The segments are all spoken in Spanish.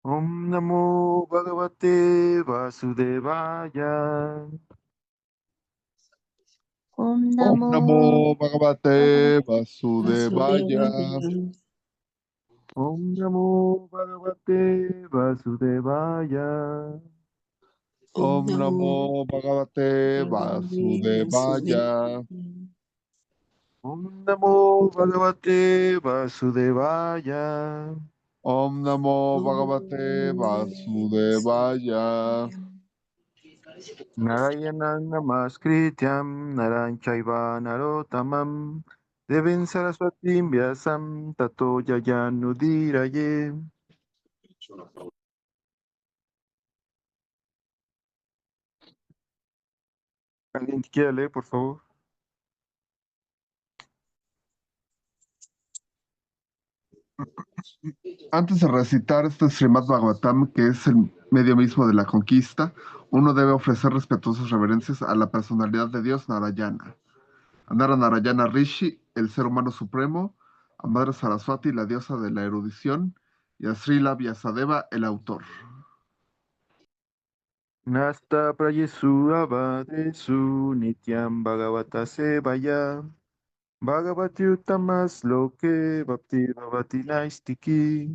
Om Namo Bhagavate Vasudevaya. Om Om Namo Namo Bhagavate Vasudevaya. Vasudevaya. Om Namo Bhagavate Vasudevaya. Om Namo Bhagavate Vasudevaya. Om Namo Bhagavate Vasudevaya. Om Namo Bhagavate Vasudevaya. Narayanam Namaskrityam Naranchaiva Narotamam Devin Saraswatim Vyasam Tato Yayanudiraye. ¿Alguien que quiera leer, por favor? Antes de recitar este Srimad Bhagavatam, que es el medio mismo de la conquista, uno debe ofrecer respetuosas reverencias a la personalidad de Dios Narayana. A Nara Narayana Rishi, el ser humano supremo, a Madre Saraswati, la diosa de la erudición, y a Srila Vyasadeva, el autor. Nasta Prayesu Abadesu Nityam Bhagavata Sevaya Bhagavati Uttamas Loke Bhakti Bhavati Naistiki.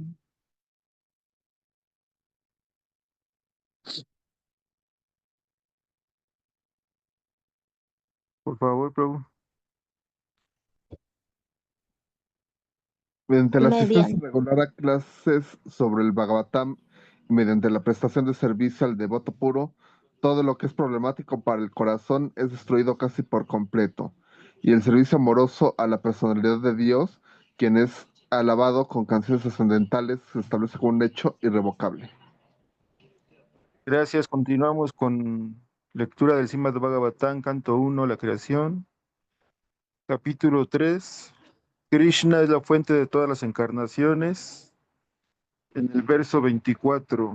Por favor, Prabhu. Mediante la asistencia Mediante. regular a clases sobre el Bhagavatam y mediante la prestación de servicio al devoto puro, todo lo que es problemático para el corazón es destruido casi por completo. Y el servicio amoroso a la personalidad de Dios, quien es alabado con canciones trascendentales, se establece como un hecho irrevocable. Gracias. Continuamos con lectura del Srimad Bhagavatam, canto 1, la creación. Capítulo 3. Krishna es la fuente de todas las encarnaciones. En el verso 24.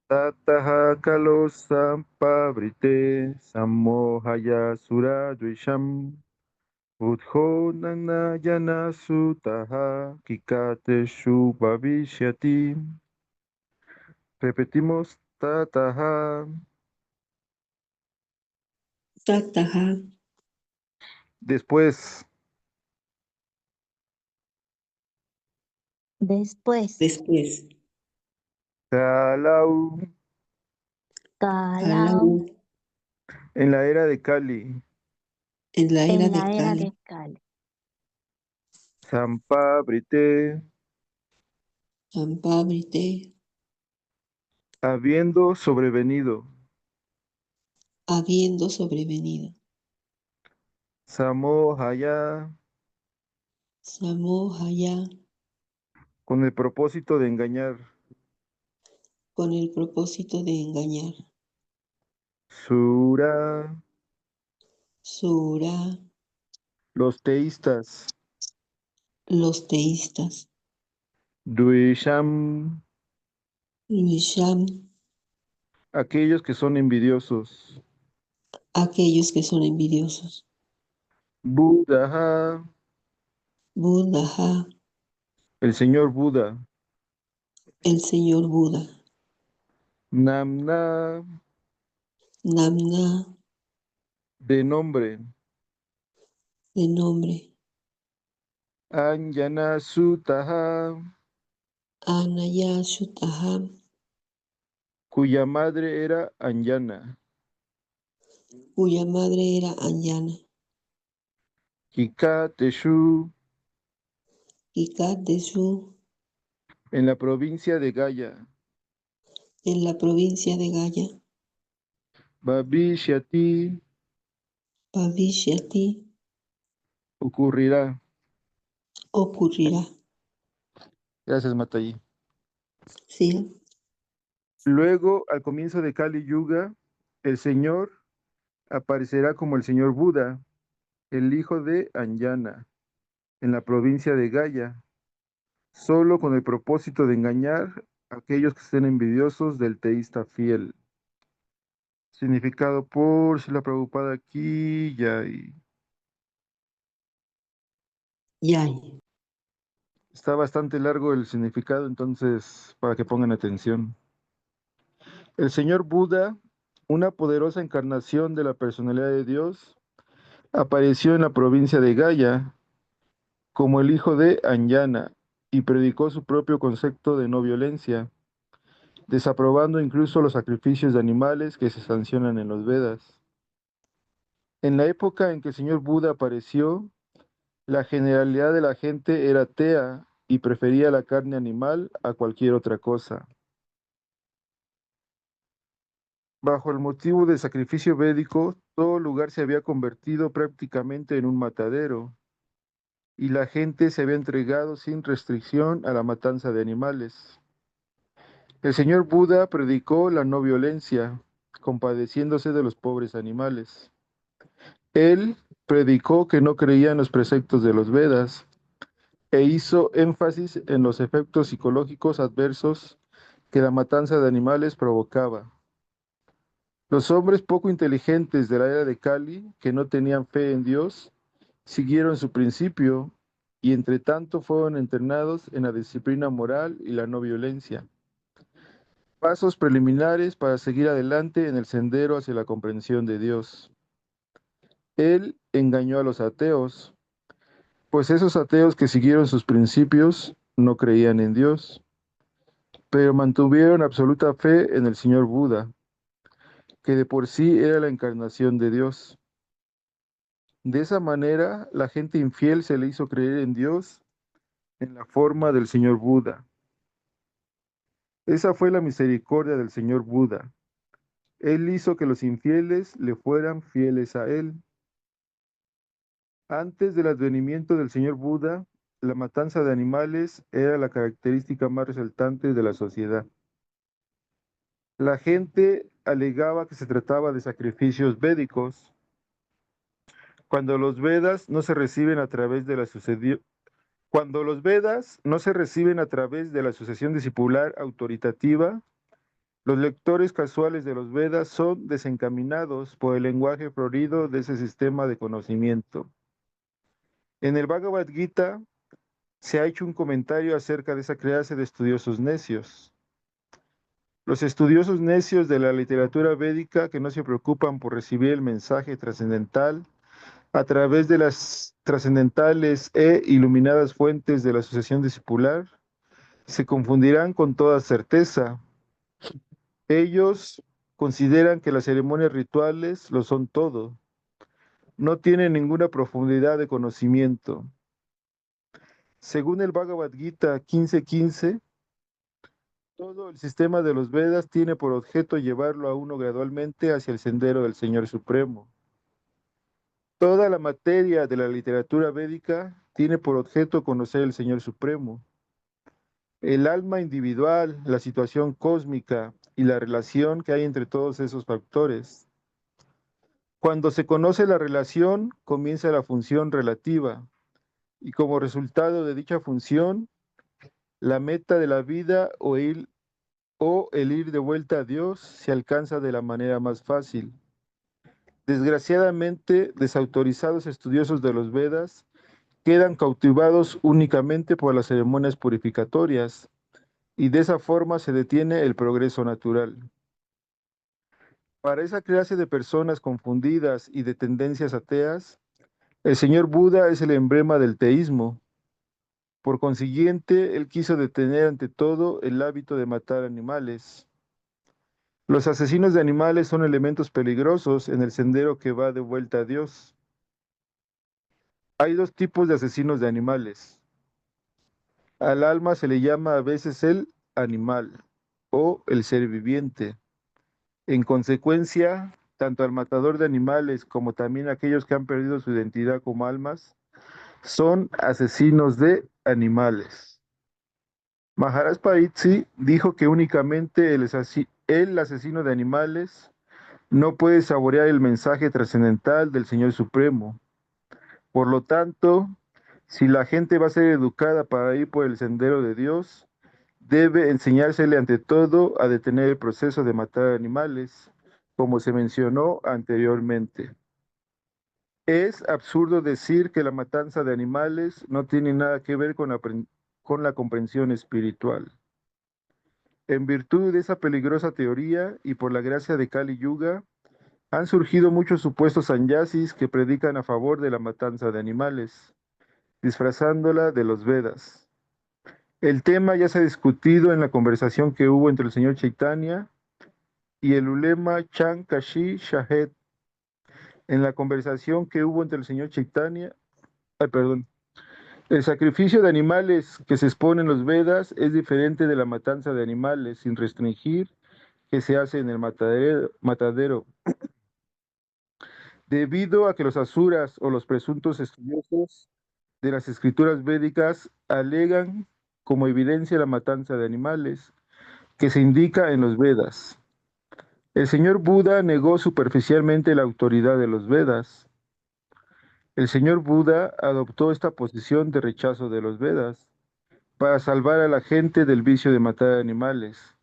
Tataha kalo sampavrite sammohaya suradvisham udho nanayana sutaha kikate shubhavishyati. Repetimos, tataha. Tataha. Después, Después. Después. Kalau, Kalau. Alau. en la era de Kali. En la era En de la era de Kali. Kali. Sampavrite, Sampavrite. habiendo sobrevenido. Habiendo sobrevenido. Samohaya, Samohaya. con el propósito de engañar. Con el propósito de engañar. Sura, Sura. los teístas. Los teístas. Dvisham, Visham. aquellos que son envidiosos. Aquellos que son envidiosos. Buddha, Buddha. el señor Buda. El señor Buda. Namna, Namna. de nombre. De nombre. Anjana Sutaha, Anaya Shutaha. cuya madre era Anjana. Cuya madre era Anjana. Kikateshu, Kikatesu. en la provincia de Gaya. En la provincia de Gaya. Bhavishyati, Bhavishyati. ocurrirá. Ocurrirá. Gracias, Matayi. Sí. Luego, al comienzo de Kali Yuga, el Señor aparecerá como el Señor Buda, el hijo de Anjana, en la provincia de Gaya, solo con el propósito de engañar a aquellos que estén envidiosos del teísta fiel. Significado por Srila Prabhupada aquí, ya. Yay. Está bastante largo el significado, entonces, para que pongan atención. El señor Buda, una poderosa encarnación de la personalidad de Dios, apareció en la provincia de Gaya como el hijo de Anjana y predicó su propio concepto de no violencia, desaprobando incluso los sacrificios de animales que se sancionan en los Vedas. En la época en que el señor Buda apareció, la generalidad de la gente era atea y prefería la carne animal a cualquier otra cosa. Bajo el motivo del sacrificio védico, todo lugar se había convertido prácticamente en un matadero, y la gente se había entregado sin restricción a la matanza de animales. El señor Buda predicó la no violencia, compadeciéndose de los pobres animales. Él predicó que no creía en los preceptos de los Vedas e hizo énfasis en los efectos psicológicos adversos que la matanza de animales provocaba. Los hombres poco inteligentes de la era de Kali, que no tenían fe en Dios, siguieron su principio y entre tanto fueron entrenados en la disciplina moral y la no violencia. Pasos preliminares para seguir adelante en el sendero hacia la comprensión de Dios. Él engañó a los ateos, pues esos ateos que siguieron sus principios no creían en Dios, pero mantuvieron absoluta fe en el señor Buda, que de por sí era la encarnación de Dios. De esa manera, la gente infiel se le hizo creer en Dios en la forma del señor Buda. Esa fue la misericordia del señor Buda. Él hizo que los infieles le fueran fieles a él. Antes del advenimiento del señor Buda, la matanza de animales era la característica más resaltante de la sociedad. La gente alegaba que se trataba de sacrificios védicos, cuando los Vedas no se reciben a través de la cuando los Vedas no se reciben a través de la sucesión discipular autoritativa, los lectores casuales de los Vedas son desencaminados por el lenguaje florido de ese sistema de conocimiento. En el Bhagavad Gita se ha hecho un comentario acerca de esa clase de estudiosos necios. Los estudiosos necios de la literatura védica que no se preocupan por recibir el mensaje trascendental a través de las trascendentales e iluminadas fuentes de la sucesión discipular, se confundirán con toda certeza. Ellos consideran que las ceremonias rituales lo son todo. No tienen ninguna profundidad de conocimiento. Según el Bhagavad Gita 15:15, todo el sistema de los Vedas tiene por objeto llevarlo a uno gradualmente hacia el sendero del Señor Supremo. Toda la materia de la literatura védica tiene por objeto conocer el Señor Supremo. El alma individual, la situación cósmica y la relación que hay entre todos esos factores. Cuando se conoce la relación, comienza la función relativa, y como resultado de dicha función, la meta de la vida o el ir de vuelta a Dios se alcanza de la manera más fácil. Desgraciadamente, desautorizados estudiosos de los Vedas quedan cautivados únicamente por las ceremonias purificatorias, y de esa forma se detiene el progreso natural. Para esa clase de personas confundidas y de tendencias ateas, el señor Buda es el emblema del teísmo. Por consiguiente, él quiso detener ante todo el hábito de matar animales. Los asesinos de animales son elementos peligrosos en el sendero que va de vuelta a Dios. Hay dos tipos de asesinos de animales. Al alma se le llama a veces el animal o el ser viviente. En consecuencia, tanto al matador de animales como también aquellos que han perdido su identidad como almas, son asesinos de animales. Maharaj Paritsi dijo que únicamente el asesino de animales no puede saborear el mensaje trascendental del Señor Supremo. Por lo tanto, si la gente va a ser educada para ir por el sendero de Dios, debe enseñársele ante todo a detener el proceso de matar animales, como se mencionó anteriormente. Es absurdo decir que la matanza de animales no tiene nada que ver con con la comprensión espiritual. En virtud de esa peligrosa teoría y por la gracia de Kali Yuga, han surgido muchos supuestos sannyasis que predican a favor de la matanza de animales, disfrazándola de los Vedas. El tema ya se ha discutido en la conversación que hubo entre el señor Chaitanya y el ulema Chan Kashi Shahed. En la conversación que hubo entre el señor Chaitanya, el sacrificio de animales que se expone en los Vedas es diferente de la matanza de animales sin restringir que se hace en el matadero, debido a que los asuras o los presuntos estudiosos de las escrituras védicas alegan como evidencia la matanza de animales que se indica en los Vedas. El señor Buda negó superficialmente la autoridad de los Vedas. El señor Buda adoptó esta posición de rechazo de los Vedas para salvar a la gente del vicio de matar animales,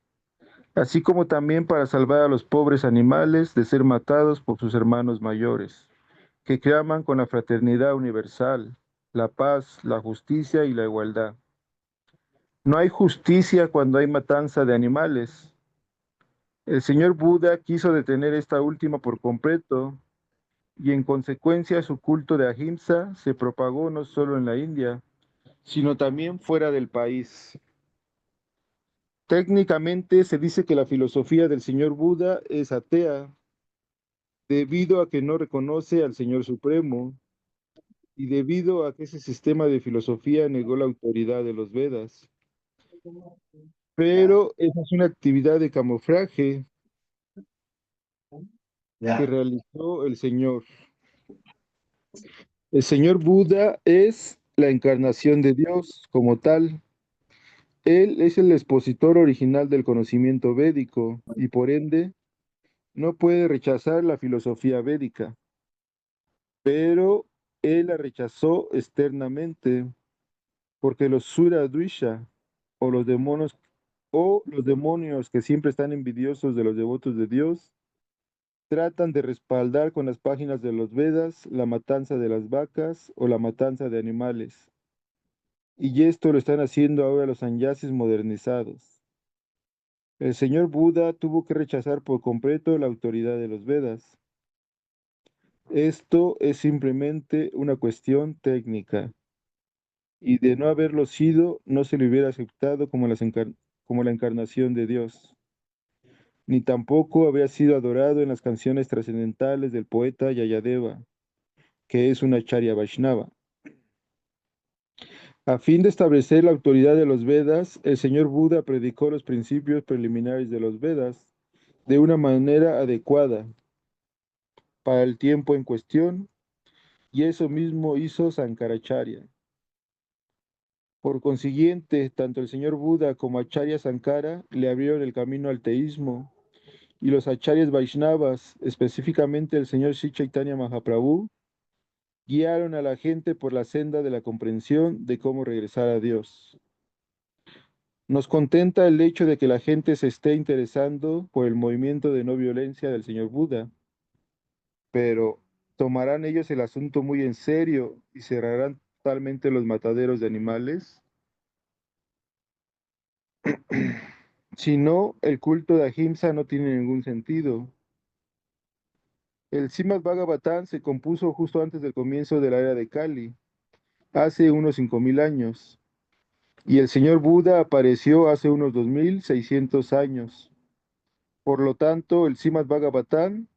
así como también para salvar a los pobres animales de ser matados por sus hermanos mayores, que claman con la fraternidad universal, la paz, la justicia y la igualdad. No hay justicia cuando hay matanza de animales. El señor Buda quiso detener esta última por completo y en consecuencia su culto de Ahimsa se propagó no solo en la India, sino también fuera del país. Técnicamente se dice que la filosofía del señor Buda es atea, debido a que no reconoce al Señor Supremo y debido a que ese sistema de filosofía negó la autoridad de los Vedas. Pero esa es una actividad de camuflaje que realizó el Señor. El señor Buda es la encarnación de Dios como tal. Él es el expositor original del conocimiento védico y por ende no puede rechazar la filosofía védica, pero él la rechazó externamente porque los Suradvisha o los demonios que siempre están envidiosos de los devotos de Dios tratan de respaldar con las páginas de los Vedas la matanza de las vacas o la matanza de animales. Y esto lo están haciendo ahora los sannyasis modernizados. El señor Buda tuvo que rechazar por completo la autoridad de los Vedas. Esto es simplemente una cuestión técnica, y de no haberlo sido, no se le hubiera aceptado como la encarnación de Dios, ni tampoco habría sido adorado en las canciones trascendentales del poeta Yayadeva, que es una Acharya Vaishnava. A fin de establecer la autoridad de los Vedas, el señor Buda predicó los principios preliminares de los Vedas de una manera adecuada para el tiempo en cuestión, y eso mismo hizo Sankaracharya. Por consiguiente, tanto el señor Buda como Acharya Sankara le abrieron el camino al teísmo, y los Acharyas Vaishnavas, específicamente el señor Sri Chaitanya Mahaprabhu, guiaron a la gente por la senda de la comprensión de cómo regresar a Dios. Nos contenta el hecho de que la gente se esté interesando por el movimiento de no violencia del señor Buda, pero ¿tomarán ellos el asunto muy en serio y cerrarán totalmente los mataderos de animales? Si no, el culto de Ahimsa no tiene ningún sentido. El Srimad Bhagavatam se compuso justo antes del comienzo de la era de Kali, hace unos 5000 años, y el señor Buda apareció hace unos 2600 años. Por lo tanto, el Srimad Bhagavatam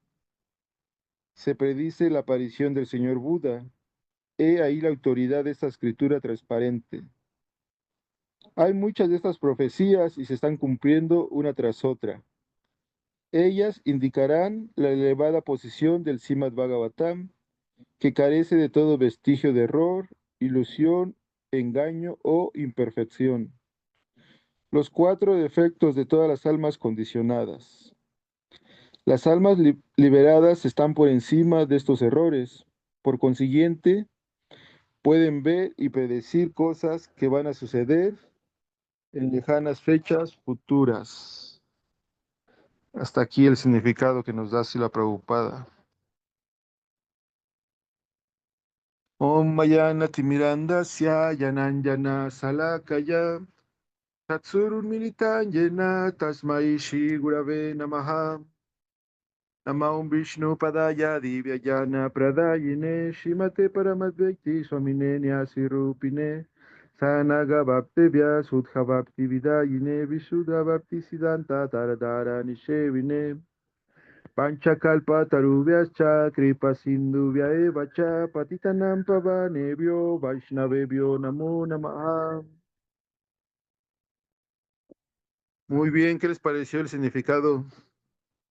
se predice la aparición del señor Buda. He ahí la autoridad de esta escritura transparente. Hay muchas de estas profecías y se están cumpliendo una tras otra. Ellas indicarán la elevada posición del Srimad Bhagavatam, que carece de todo vestigio de error, ilusión, engaño o imperfección. Los 4 defectos de todas las almas condicionadas. Las almas liberadas están por encima de estos errores. Por consiguiente, pueden ver y predecir cosas que van a suceder en lejanas fechas futuras. Hasta aquí el significado que nos da Srila Prabhupada. Om Mayana Timirandasya Yananjana Salakaya Tatsurun Militanyena Tasmai Shri Gurave Namaha Namaum Vishnu Padaya Divyayana Pradayine Shimate Paramadvekti Swamine Nyasirupine Sanaga Bhaktevya Sudha Bhakti Vidayine Visuddha Bhakti Siddhanta Taradara Nishevine Panchakalpa Tarubhyascha Kripa Sindhuvya Evacha Patitanam Pavanebhyo Vaishnavebhyo Namo Namaha. Muy bien, ¿qué les pareció el significado?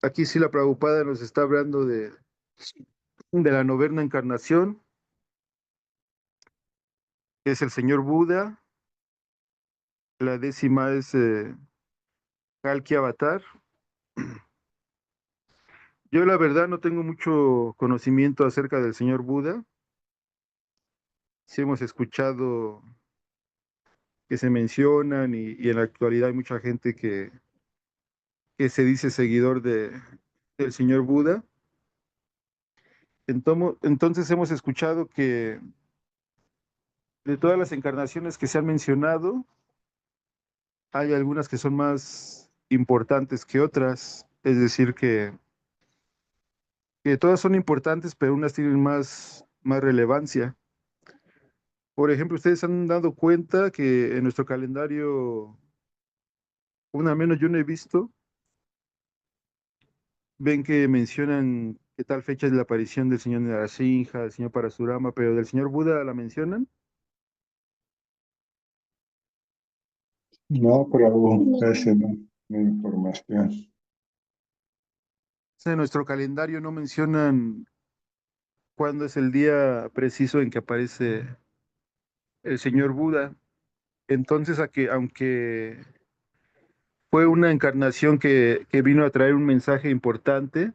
Aquí sí la Prabhupada nos está hablando de la novena encarnación, que es el señor Buda. La décima es Kalki Avatar. Yo la verdad no tengo mucho conocimiento acerca del señor Buda. Sí hemos escuchado que se mencionan y en la actualidad hay mucha gente que se dice seguidor del señor Buda. Entonces hemos escuchado que de todas las encarnaciones que se han mencionado, hay algunas que son más importantes que otras. Es decir, que todas son importantes, pero unas tienen más relevancia. Por ejemplo, ustedes han dado cuenta que en nuestro calendario, una menos yo no he visto, ven que mencionan qué tal fecha es la aparición del señor Narasimha, del señor Parasurama, pero del señor Buda la mencionan. No, pero esa no, no información. O sea, en nuestro calendario no mencionan cuándo es el día preciso en que aparece el señor Buda. Entonces, aunque fue una encarnación que vino a traer un mensaje importante,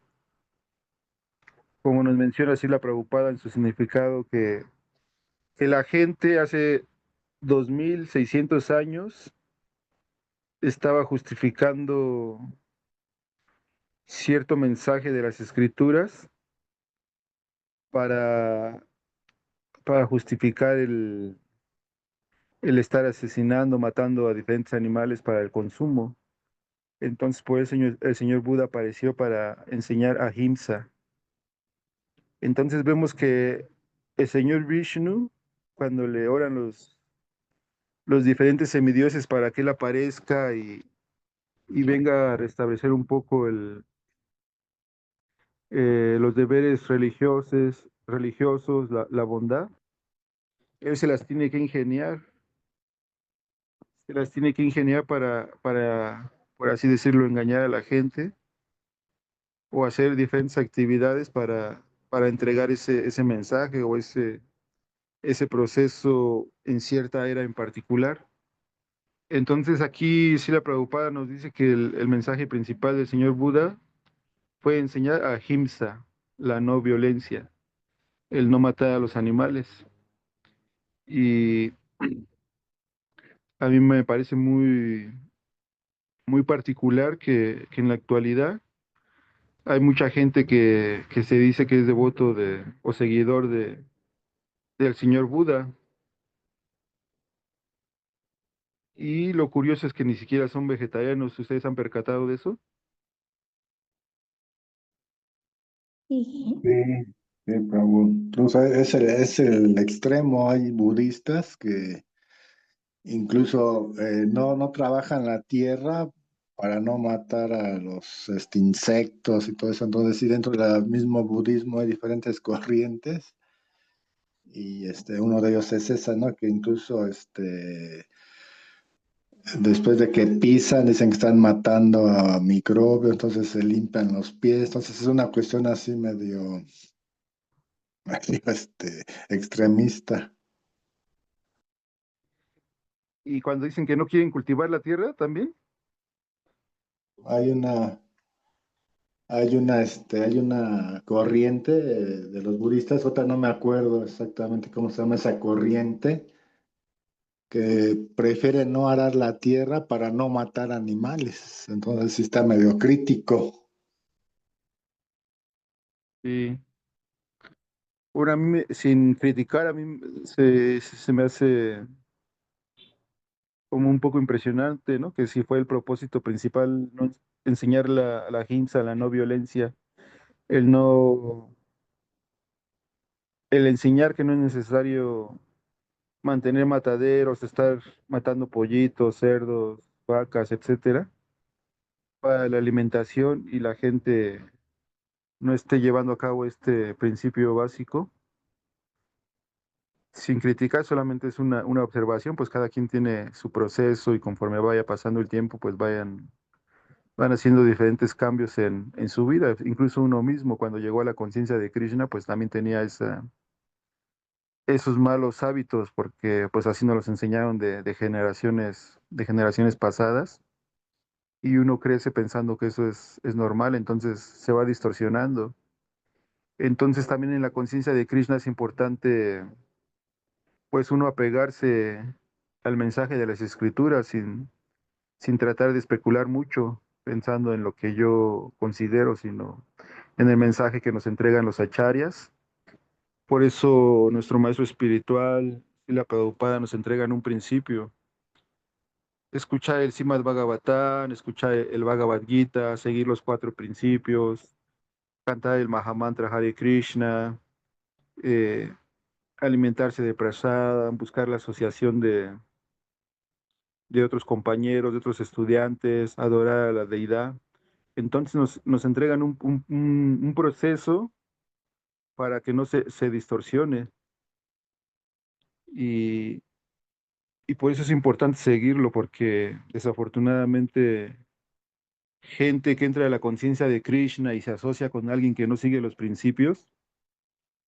como nos menciona así la Prabhupada en su significado, que la gente hace 2600 años estaba justificando cierto mensaje de las escrituras para, para justificar el estar asesinando, matando a diferentes animales para el consumo. Entonces, por eso el señor Buda apareció para enseñar ahimsa. Entonces vemos que el señor Vishnu, cuando le oran los diferentes semidioses para que él aparezca y venga a restablecer un poco los deberes religiosos, la bondad, él se las tiene que ingeniar por así decirlo, engañar a la gente o hacer diferentes actividades para entregar ese mensaje o ese proceso en cierta era en particular. Entonces aquí sí la Prabhupada nos dice que el mensaje principal del señor Buda fue enseñar a ahimsa, la no violencia, el no matar a los animales. Y a mí me parece muy particular que en la actualidad hay mucha gente que se dice que es devoto o seguidor del señor Buda. Y lo curioso es que ni siquiera son vegetarianos. ¿Ustedes han percatado de eso? Sí, sí, Prabhu. O sea, es el extremo. Hay budistas que incluso no trabajan la tierra para no matar a los insectos y todo eso. Entonces, sí, dentro del mismo budismo hay diferentes corrientes y uno de ellos es esa, ¿no? Que incluso después de que pisan, dicen que están matando a microbios, entonces se limpian los pies. Entonces, es una cuestión así medio extremista. Y cuando dicen que no quieren cultivar la tierra también. Hay una, hay una corriente de los budistas, otra no me acuerdo exactamente cómo se llama esa corriente, que prefiere no arar la tierra para no matar animales. Entonces sí está medio crítico. Sí. Ahora, sin criticar, a mí se me hace como un poco impresionante, ¿no? Que si fue el propósito principal, ¿no? Enseñar la ahimsa, la no violencia, el no, el enseñar que no es necesario mantener mataderos, estar matando pollitos, cerdos, vacas, etcétera, para la alimentación y la gente no esté llevando a cabo este principio básico. Sin criticar, solamente es una observación, pues cada quien tiene su proceso y conforme vaya pasando el tiempo, pues van haciendo diferentes cambios en su vida. Incluso uno mismo, cuando llegó a la conciencia de Krishna, pues también tenía esos malos hábitos, porque pues así nos los enseñaron de generaciones pasadas, y uno crece pensando que eso es normal, entonces se va distorsionando. Entonces también en la conciencia de Krishna es importante, pues uno apegarse al mensaje de las escrituras sin tratar de especular mucho, pensando en lo que yo considero, sino en el mensaje que nos entregan los acharyas. Por eso nuestro maestro espiritual y la Prabhupada nos entregan un principio. Escuchar el Srimad Bhagavatam, escuchar el Bhagavad Gita, seguir los cuatro principios, cantar el Mahamantra Hare Krishna, eh, alimentarse de prasada, buscar la asociación de otros compañeros, de otros estudiantes, adorar a la deidad. Entonces nos entregan un proceso para que no se distorsione y, y por eso es importante seguirlo, porque desafortunadamente gente que entra a la conciencia de Krishna y se asocia con alguien que no sigue los principios,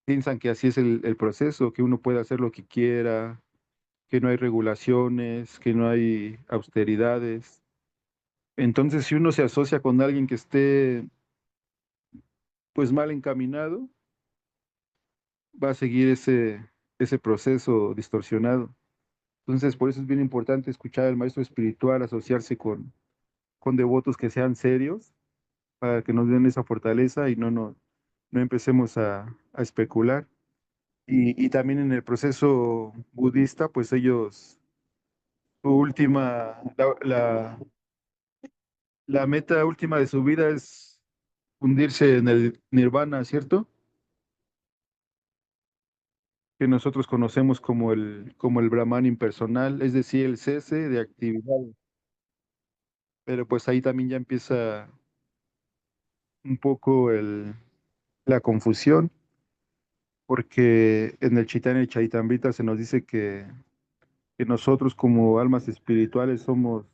piensan que así es el proceso, que uno puede hacer lo que quiera, que no hay regulaciones, que no hay austeridades. Entonces, si uno se asocia con alguien que esté pues mal encaminado, va a seguir ese proceso distorsionado. Entonces, por eso es bien importante escuchar al maestro espiritual, asociarse con devotos que sean serios, para que nos den esa fortaleza y no empecemos a especular. Y también en el proceso budista, pues ellos, su última, la meta última de su vida es hundirse en el nirvana, ¿cierto? Que nosotros conocemos como el Brahman impersonal, es decir, el cese de actividad. Pero pues ahí también ya empieza un poco la confusión, porque en el Chaitanya Charitamrita se nos dice que nosotros como almas espirituales somos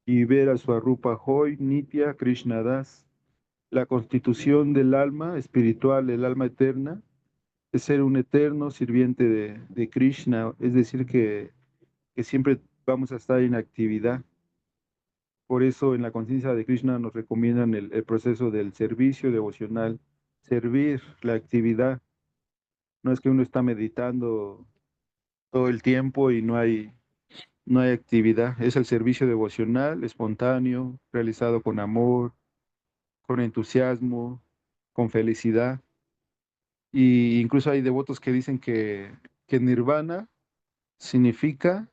Ibera Swarupa Hoy, Nitya Krishna Das. La constitución del alma espiritual, el alma eterna, es ser un eterno sirviente de Krishna, es decir, que siempre vamos a estar en actividad. Por eso en la conciencia de Krishna nos recomiendan el proceso del servicio devocional, servir la actividad. No es que uno está meditando todo el tiempo y no hay actividad. Es el servicio devocional, espontáneo, realizado con amor, con entusiasmo, con felicidad. Y incluso hay devotos que dicen que nirvana significa,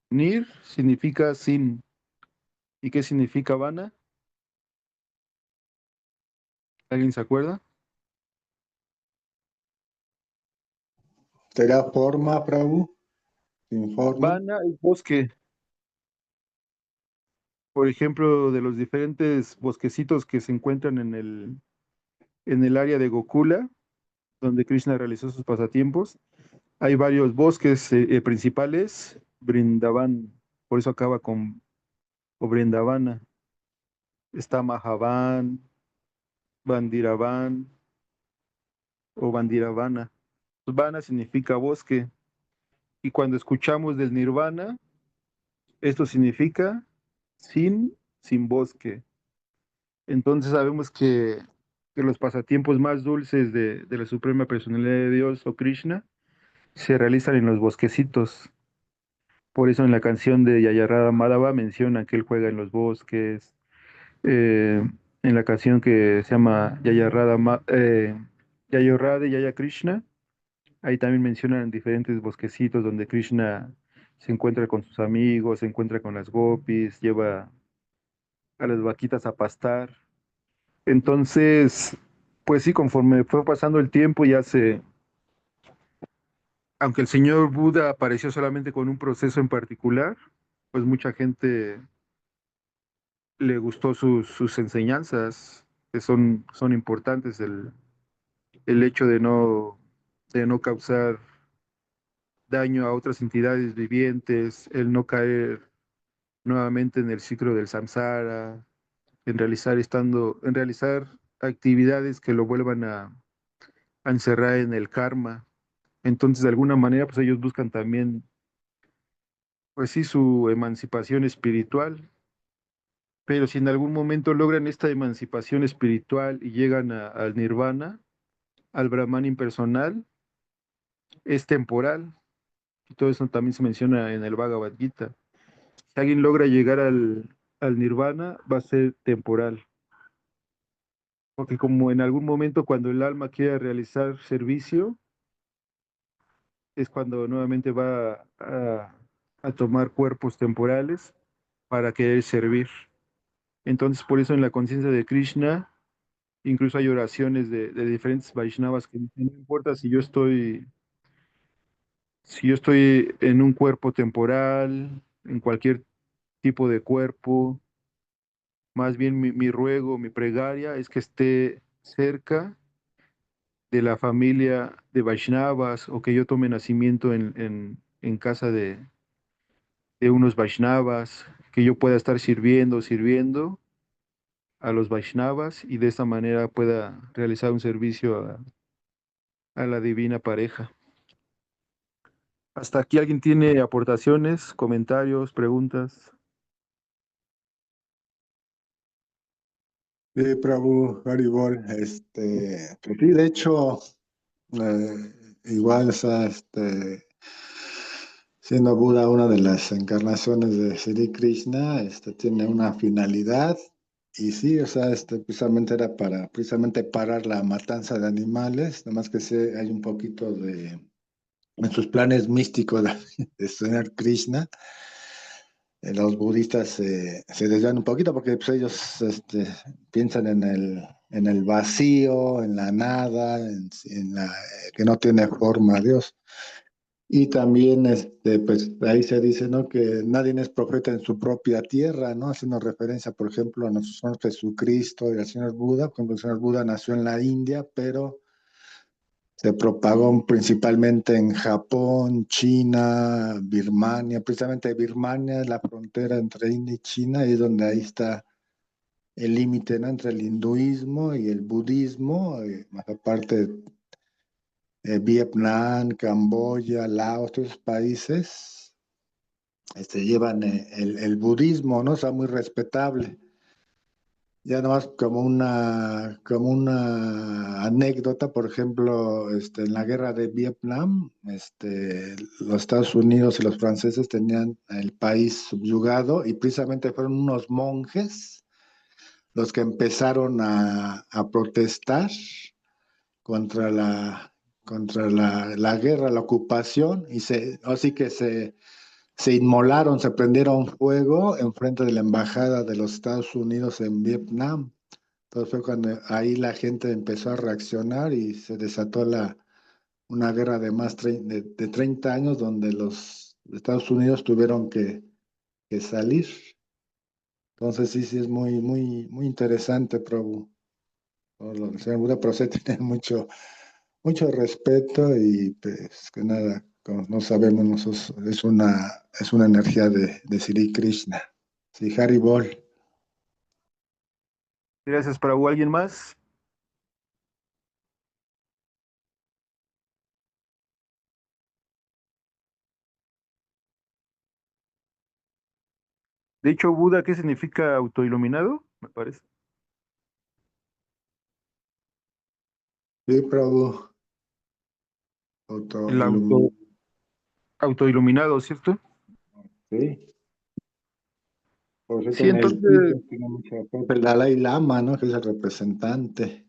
nir significa sin. ¿Y qué significa vana? ¿Alguien se acuerda? ¿Será forma, Prabhu? ¿Sin forma? Vana es bosque. Por ejemplo, de los diferentes bosquecitos que se encuentran en el área de Gokula, donde Krishna realizó sus pasatiempos, hay varios bosques principales, Brindavan, por eso acaba con o Brindavana. Está Mahavan, Bandiravan o Bandiravana. Vana significa bosque, y cuando escuchamos del Nirvana, esto significa sin bosque. Entonces sabemos que los pasatiempos más dulces de la Suprema Personalidad de Dios o Krishna se realizan en los bosquecitos. Por eso en la canción de Yayarada Madhava menciona que él juega en los bosques. En la canción que se llama Yayorada y Yaya Krishna, Ahí también mencionan diferentes bosquecitos donde Krishna se encuentra con sus amigos, se encuentra con las gopis, lleva a las vaquitas a pastar. Entonces, pues sí, conforme fue pasando el tiempo, aunque el señor Buda apareció solamente con un proceso en particular, pues mucha gente le gustó sus enseñanzas, que son importantes, el hecho de no causar daño a otras entidades vivientes, el no caer nuevamente en el ciclo del samsara, en realizar actividades que lo vuelvan a encerrar en el karma. Entonces, de alguna manera, pues ellos buscan también, pues sí, su emancipación espiritual, pero si en algún momento logran esta emancipación espiritual y llegan al nirvana, al Brahman impersonal, es temporal. Y todo eso también se menciona en el Bhagavad Gita. Si alguien logra llegar al nirvana, va a ser temporal. Porque como en algún momento cuando el alma quiere realizar servicio, es cuando nuevamente va a tomar cuerpos temporales para querer servir. Entonces, por eso en la conciencia de Krishna, incluso hay oraciones de diferentes Vaishnavas que dicen, no importa si yo estoy en un cuerpo temporal, en cualquier tipo de cuerpo, más bien mi ruego, mi plegaria es que esté cerca de la familia de Vaishnavas o que yo tome nacimiento en casa de unos Vaishnavas, que yo pueda estar sirviendo a los Vaishnavas y de esta manera pueda realizar un servicio a la divina pareja. Hasta aquí alguien tiene aportaciones, comentarios, preguntas. Sí, Prabhu Haribol, pues sí, de hecho, igual, o sea, siendo Buda una de las encarnaciones de Sri Krishna, tiene una finalidad, y sí, o sea, precisamente era para precisamente parar la matanza de animales, nada más que hay un poquito en sus planes místicos de Señor Krishna. Los budistas se desvían un poquito porque pues, ellos piensan en el vacío, en la nada, que no tiene forma Dios. Y también pues, ahí se dice, ¿no?, que nadie es profeta en su propia tierra, ¿no? Haciendo referencia, por ejemplo, a nuestro Señor Jesucristo y al Señor Buda. Por ejemplo, el Señor Buda nació en la India, pero se propagó principalmente en Japón, China, Birmania. Precisamente Birmania es la frontera entre India y China, y es donde ahí está el límite, ¿no?, entre el hinduismo y el budismo, más aparte Vietnam, Camboya, Laos, todos esos países llevan el budismo, ¿no? O sea, muy respetable. Ya nomás como una anécdota, por ejemplo, en la guerra de Vietnam, los Estados Unidos y los franceses tenían el país subyugado, y precisamente fueron unos monjes los que empezaron a protestar contra la guerra, la ocupación, y así que se inmolaron, se prendieron fuego enfrente de la embajada de los Estados Unidos en Vietnam. Entonces fue cuando ahí la gente empezó a reaccionar y se desató una guerra de de 30 años, donde los Estados Unidos tuvieron que salir. Entonces sí, sí es muy, muy, muy interesante, Prabhu. Todo lo que se Buda, pero se tiene mucho respeto, y pues que nada, como no sabemos nosotros, es una energía de Sri Krishna. Sí, Haribol. Gracias, Prabhu. ¿Alguien más? De hecho, Buda, ¿qué significa autoiluminado? Me parece. Sí, Prabhu. El Autoilum- autoiluminado, ¿cierto? Sí. Por cierto, Sí, en el entonces, Tíbet tiene mucha fuerza el Dalai Lama, ¿no?, que es el representante.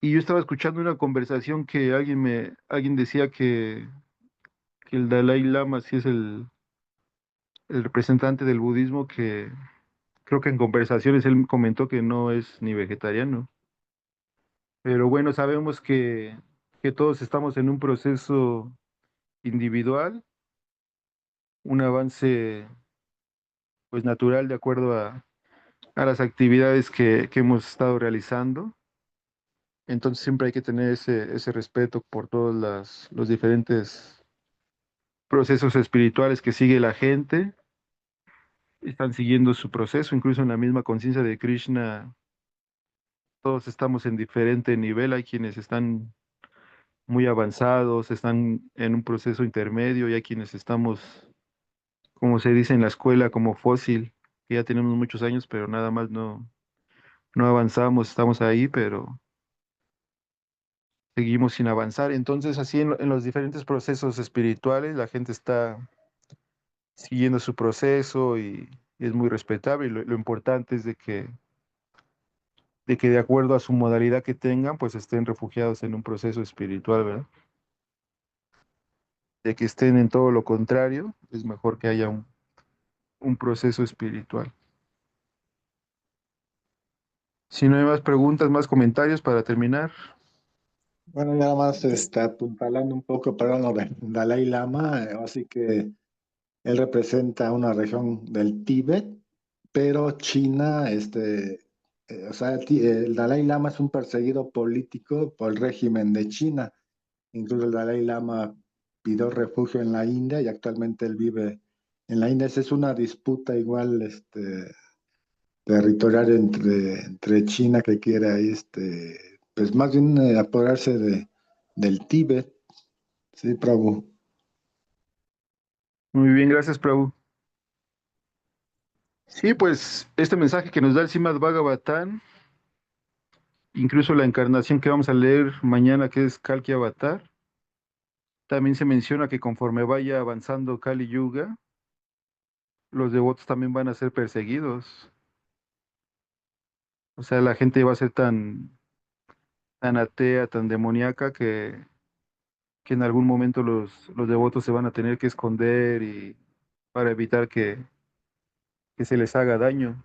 Y yo estaba escuchando una conversación que alguien decía que el Dalai Lama sí es el representante del budismo, que creo que en conversaciones él comentó que no es ni vegetariano. Pero bueno, sabemos que todos estamos en un proceso individual, un avance pues natural de acuerdo a las actividades que hemos estado realizando. Entonces siempre hay que tener ese respeto por todos los diferentes procesos espirituales que sigue la gente. Están siguiendo su proceso, incluso en la misma conciencia de Krishna, todos estamos en diferente nivel. Hay quienes están muy avanzados, están en un proceso intermedio, y hay quienes estamos, como se dice en la escuela, como fósil, que ya tenemos muchos años, pero nada más no avanzamos, estamos ahí, pero seguimos sin avanzar. Entonces, así en los diferentes procesos espirituales, la gente está siguiendo su proceso y es muy respetable. Y lo importante es de que de acuerdo a su modalidad que tengan, pues estén refugiados en un proceso espiritual, ¿verdad? De que estén en todo lo contrario, es mejor que haya un proceso espiritual. Si no hay más preguntas, más comentarios para terminar. Bueno, nada más apuntalando un poco para lo de Dalai Lama, así que él representa una región del Tíbet, pero China, o sea, el Dalai Lama es un perseguido político por el régimen de China. Incluso el Dalai Lama pidió refugio en la India y actualmente él vive en la India. Esa es una disputa igual, territorial entre China que quiere ahí, pues más bien apoderarse del Tíbet. Sí, Prabhu. Muy bien, gracias, Prabhu. Sí, pues este mensaje que nos da el Srimad Bhagavatam, incluso la encarnación que vamos a leer mañana, que es Kalki Avatar, también se menciona que conforme vaya avanzando Kali Yuga, los devotos también van a ser perseguidos. O sea, la gente va a ser tan atea, tan demoníaca, que en algún momento los devotos se van a tener que esconder y para evitar que se les haga daño.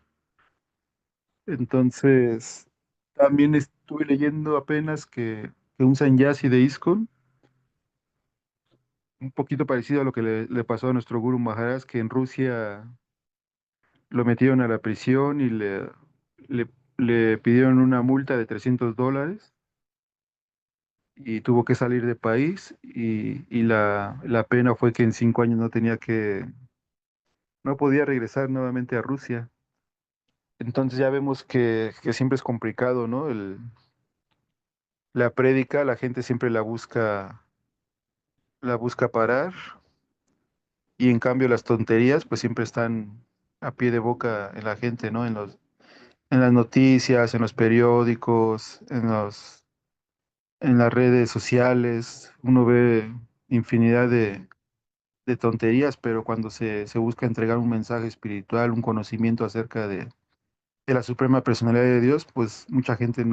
Entonces, también estuve leyendo apenas que un sannyasi de ISKCON, un poquito parecido a lo que le pasó a nuestro Guru Maharaj, que en Rusia lo metieron a la prisión y le, le pidieron una multa de $300 y tuvo que salir del país, y la pena fue que en 5 años no podía regresar nuevamente a Rusia. Entonces ya vemos que siempre es complicado, ¿no? La prédica, la gente siempre la busca parar, y en cambio las tonterías pues siempre están a pie de boca en la gente, ¿no? En las noticias, en los periódicos, en las redes sociales, uno ve infinidad de tonterías, pero cuando se busca entregar un mensaje espiritual, un conocimiento acerca de la suprema personalidad de Dios, pues mucha gente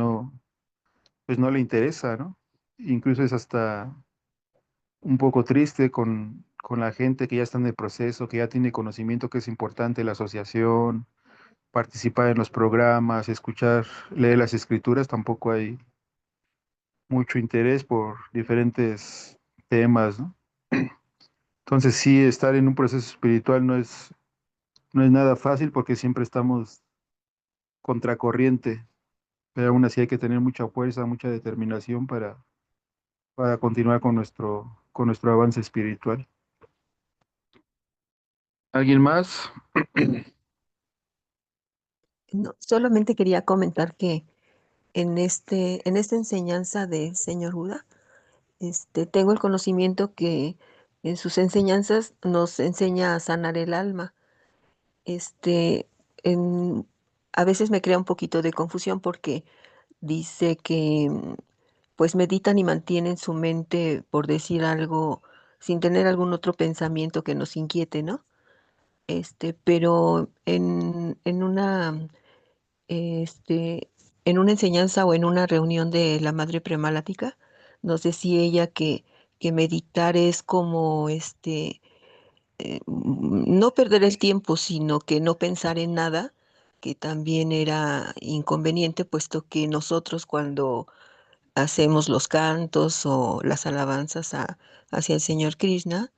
pues no le interesa, ¿no? Incluso es hasta un poco triste con la gente que ya está en el proceso, que ya tiene conocimiento que es importante la asociación, participar en los programas, escuchar, leer las escrituras. Tampoco hay mucho interés por diferentes temas, ¿no? Entonces sí, estar en un proceso espiritual no es nada fácil, porque siempre estamos contracorriente, pero aún así hay que tener mucha fuerza, mucha determinación para continuar con nuestro avance espiritual. ¿Alguien más? No, solamente quería comentar que en esta enseñanza del señor Buda, tengo el conocimiento que en sus enseñanzas nos enseña a sanar el alma. Este, en- a veces me crea un poquito de confusión porque dice que pues meditan y mantienen su mente, por decir algo, sin tener algún otro pensamiento que nos inquiete, ¿no? Pero en una, este, en una enseñanza o en una reunión de la Madre Premalática, nos decía ella que meditar es como no perder el tiempo, sino que no pensar en nada, que también era inconveniente, puesto que nosotros cuando hacemos los cantos o las alabanzas hacia el Señor Krishna,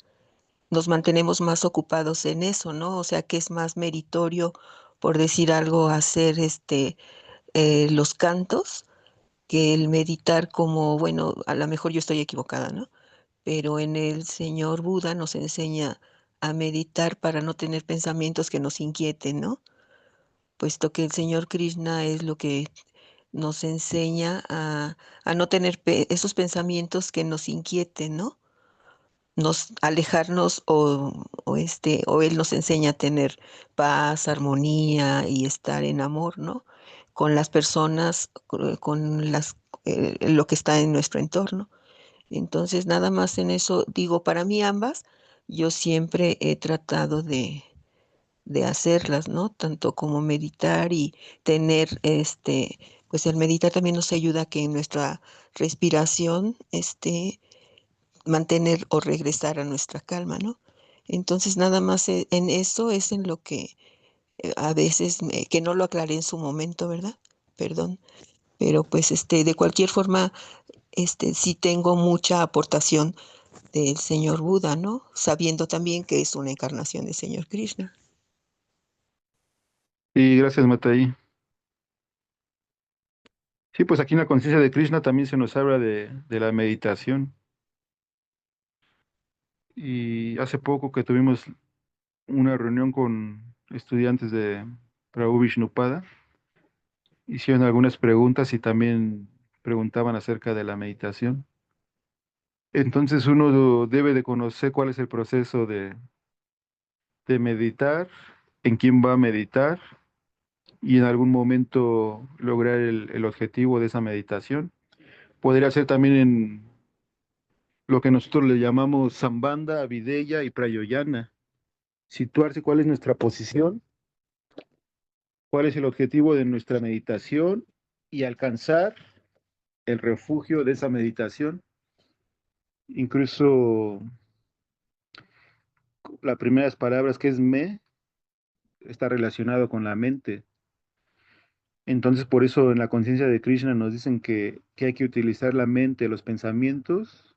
nos mantenemos más ocupados en eso, ¿no? O sea que es más meritorio, por decir algo, hacer los cantos que el meditar como, bueno, a lo mejor yo estoy equivocada, ¿no? Pero en el Señor Buda nos enseña a meditar para no tener pensamientos que nos inquieten, ¿no? Puesto que el Señor Krishna es lo que nos enseña a no tener esos pensamientos que nos inquieten, ¿no? Nos alejarnos o Él nos enseña a tener paz, armonía y estar en amor, ¿no? Con las personas, con lo que está en nuestro entorno. Entonces, nada más en eso, digo, para mí ambas, yo siempre he tratado de hacerlas, ¿no? Tanto como meditar y tener, pues el meditar también nos ayuda a que en nuestra respiración, mantener o regresar a nuestra calma, ¿no? Entonces, nada más en eso es en lo que a veces, que no lo aclaré en su momento, ¿verdad? Perdón, pero pues de cualquier forma, sí tengo mucha aportación del señor Buda, ¿no? Sabiendo también que es una encarnación del señor Krishna. Y gracias, Mataí. Sí, pues aquí en la conciencia de Krishna también se nos habla de la meditación. Y hace poco que tuvimos una reunión con estudiantes de Prabhu Vishnupada, hicieron algunas preguntas y también preguntaban acerca de la meditación. Entonces uno debe de conocer cuál es el proceso de meditar, en quién va a meditar y en algún momento lograr el objetivo de esa meditación. Podría ser también en lo que nosotros le llamamos Sambandha, Videya y Prayoyana. Situarse cuál es nuestra posición, cuál es el objetivo de nuestra meditación y alcanzar el refugio de esa meditación. Incluso las primeras palabras que es me está relacionado con la mente. Entonces, por eso en la conciencia de Krishna nos dicen que hay que utilizar la mente, los pensamientos,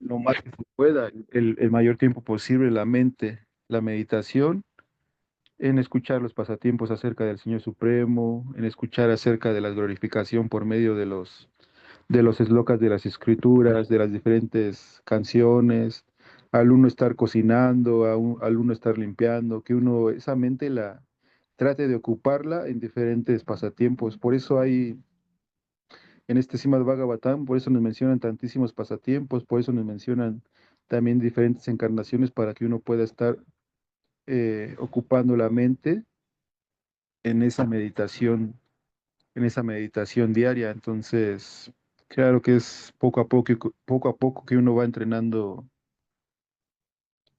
lo más que se pueda, el mayor tiempo posible, la mente, la meditación, en escuchar los pasatiempos acerca del Señor Supremo, en escuchar acerca de la glorificación por medio de los eslocas de las escrituras, de las diferentes canciones, al uno estar cocinando, al uno estar limpiando, que uno esa mente la trate de ocuparla en diferentes pasatiempos. Por eso hay en este Srimad Bhagavatam, por eso nos mencionan tantísimos pasatiempos, por eso nos mencionan también diferentes encarnaciones para que uno pueda estar ocupando la mente en esa meditación diaria. Entonces, claro que es poco a poco que uno va entrenando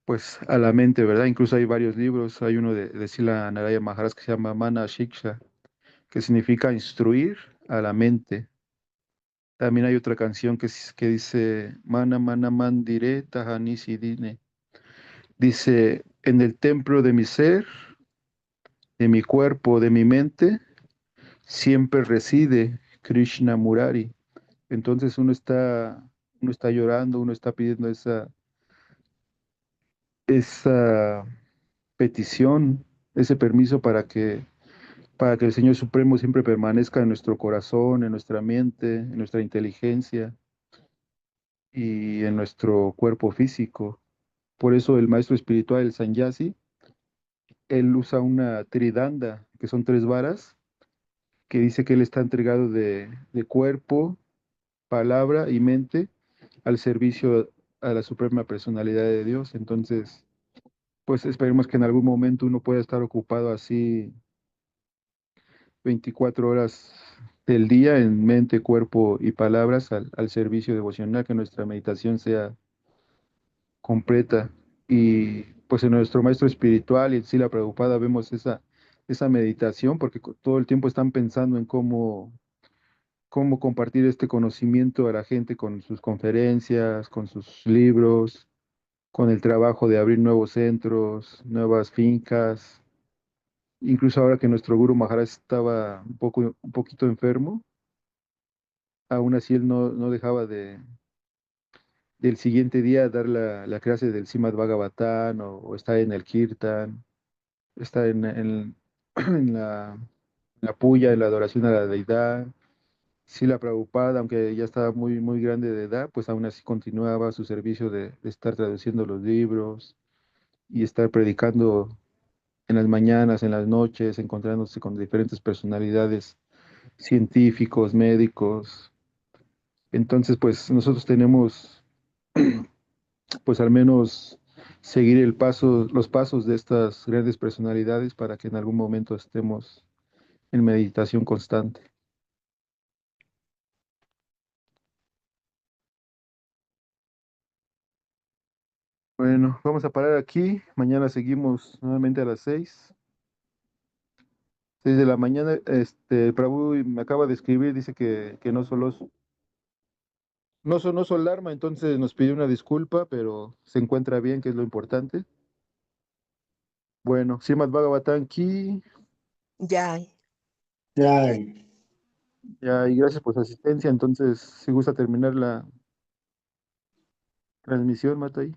pues a la mente, ¿verdad? Incluso hay varios libros, hay uno de Srila Narayana Maharaj que se llama Mana Shiksha, que significa instruir a la mente. También hay otra canción que dice Mana Mana Mandire Tahani Sidine. Dice, en el templo de mi ser, de mi cuerpo, de mi mente, siempre reside Krishna Murari. Entonces uno está llorando, uno está pidiendo esa petición, ese permiso para que el Señor Supremo siempre permanezca en nuestro corazón, en nuestra mente, en nuestra inteligencia y en nuestro cuerpo físico. Por eso el maestro espiritual, el Sannyasi, él usa una tridanda, que son tres varas, que dice que él está entregado de cuerpo, palabra y mente al servicio a la suprema personalidad de Dios. Entonces, pues esperemos que en algún momento uno pueda estar ocupado así 24 horas del día en mente, cuerpo y palabras al servicio devocional, que nuestra meditación sea completa. Y pues en nuestro maestro espiritual y en Srila Prabhupada vemos esa esa meditación, porque todo el tiempo están pensando en cómo compartir este conocimiento a la gente con sus conferencias, con sus libros, con el trabajo de abrir nuevos centros, nuevas fincas. Incluso ahora que nuestro Guru Maharaj estaba un poquito enfermo, aún así él no dejaba del siguiente día dar la clase del Srimad Bhagavatam o estar en el Kirtan, estar en la puya, en la adoración a la deidad. Sí, la Prabhupada, aunque ya estaba muy grande de edad, pues aún así continuaba su servicio de estar traduciendo los libros y estar predicando en las mañanas, en las noches, encontrándose con diferentes personalidades, científicos, médicos. Entonces, pues nosotros tenemos, pues al menos seguir los pasos de estas grandes personalidades para que en algún momento estemos en meditación constante. Bueno, vamos a parar aquí. Mañana seguimos nuevamente a las 6 de la mañana. Prabhu me acaba de escribir, dice que no sonó su alarma, entonces nos pidió una disculpa, pero se encuentra bien, que es lo importante. Bueno, Srimad Bhagavatam aquí. Ya. Ya, Ya, y gracias por su asistencia. Entonces, si gusta terminar la transmisión, Mata ahí.